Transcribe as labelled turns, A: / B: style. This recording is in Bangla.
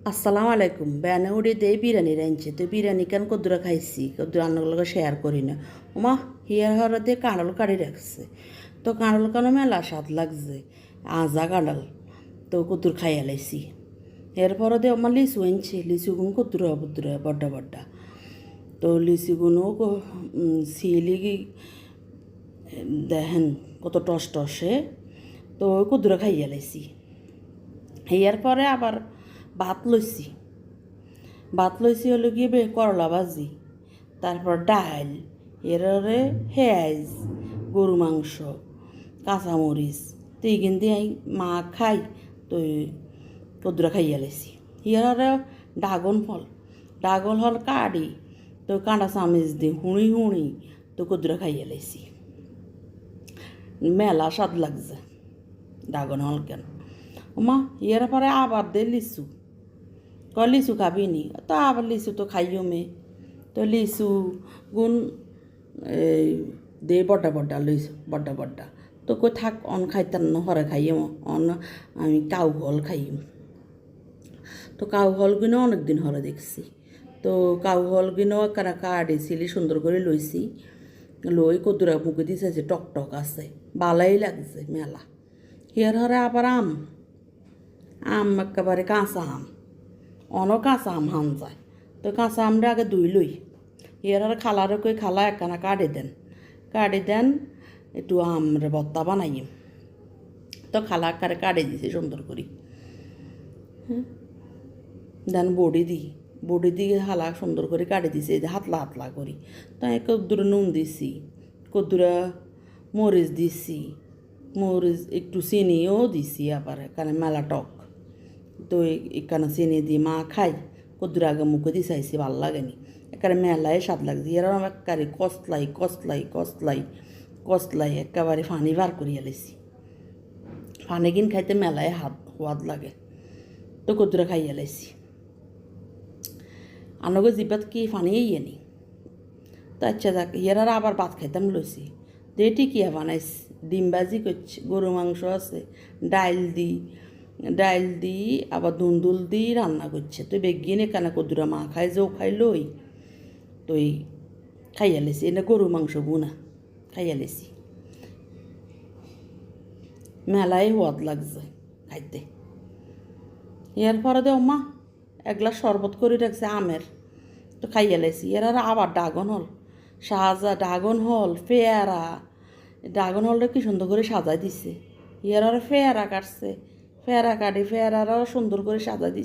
A: আসসালামু আলাইকুম বেয়ানে উড়ে দেই বিরিয়ানি রাঁধছে তো বিরিয়ানি কেন কদ্দুরা খাইছি কদ্দুর আন্নাগুলোকে শেয়ার করি না ওমা হিয়ার হরে দিয়ে কাঁড়ল কাড়ি রাখছে তো কাঁড়ল কেন মেলা স্বাদ লাগছে আজা কাঁড়াল তো কদ্দুর খাইয়া লাইছি এরপরে দিয়ে আমার লিচু আনছে লিচুগুন কদ্দুর বদ্দুর বড্ডা বড্ডা তো লিচুগুনও সিলি দেখেন কত টস টসে তো কদ্দুরা খাইয়া লাইছি ইয়ার পরে আবার ভাত লইছি হলো গিয়ে করলা ভাজি তারপর ডাল এররে পেঁয়াজ গরু মাংস কাঁচামরিচ তো এইখান দিয়ে মা খাই তো কদ্দুরা খাইয়া লাইছি ইয়ারে ডাগন ফল কাটি তো কাঁটা চামিচ দি হুঁড়ি তো কদ্দুরা খাইয়া লাইছি মেলা স্বাদ লাগছে ড্রাগন ফল কেন ওমা ইয়ার পরে আবার দে লিচু লিচু খাবি নি তো আবার লিচু তো খাইও মে তো লিচু গুণ এই দে বড্ডা বড্ডা লিচু বড্ডা বড্ডা তো কই থাক অন খাইতাম না হরে খাইম অন আমি কাউ ফল খাইম তো কাউ ফলগুলো অনেক দিন হরে দেখছি তো কাউ ফলগুলো কারা কাটিছিলি সুন্দর করে লইছি লই কদ্দুরা মুখে দিছে টক আছে ভালাই লাগছে মেলা হিয়ার হরে আবার আম একেবারে কাঁচা কাঁচা আম হান যায় তো কাঁচা আমটা আগে ধুই লই এর আর খালারে কই খালা একখানা কাটি দেন একটু আমরে ভর্তা বানাইম তো খালা আকারে কাটে দিছে সুন্দর করি দেন বড়ি দিয়ে খালা সুন্দর করে কাটে দিছে এই যে হাতলা করি তাই কদ্দুরা নুন দিছি কদ্দুরা মরিচ দিছি মরিচ একটু চিনিও দিছি আবার এখানে মেলা টক তো এখানে চিনি দিয়ে মা খাই কদ্দুর আগে মুখে দিয়ে চাইছি ভাল লাগেনি একেবারে মেলায় স্বাদ লাগছে এরকম একেবারে কসলাই একেবারে পানি বার করিয়া লাইছি পানি কিন খাইতে মেলায় সোয়াদ লাগে তো কদ্দুরা খাইয়া লাইছি আনগো জিবাত কি পানি নি তো আচ্ছা যাক ইয়ার আবার ভাত খাইতাম লইছি যে টিকিয়া বানাইছি ডিম ভাজি করছি গরু মাংস আছে ডাইল দি আবার দুন্দুল দি রান্না করছে তো বেগিয়ে এখানে কদ্দুরা মা খাই যেও খাই লই তো খাইয়া লেছি এনে গরু মাংস বুনা খাইয়া লেছি মেলায় সোয়াদ লাগছে খাইতে এর পরে দেও মা এক গ্লাস শরবত করে রাখছে আমের তো খাইয়া লেছি এর আর আবার ড্রাগন হল পেয়ারা ড্রাগন হলটা কি সুন্দর করে সাজাই দিছে ইয়ার আর পেয়ারা কাটছে পেয়ারা কাটি পেয়ারারও সুন্দর করে সাজাই দিছে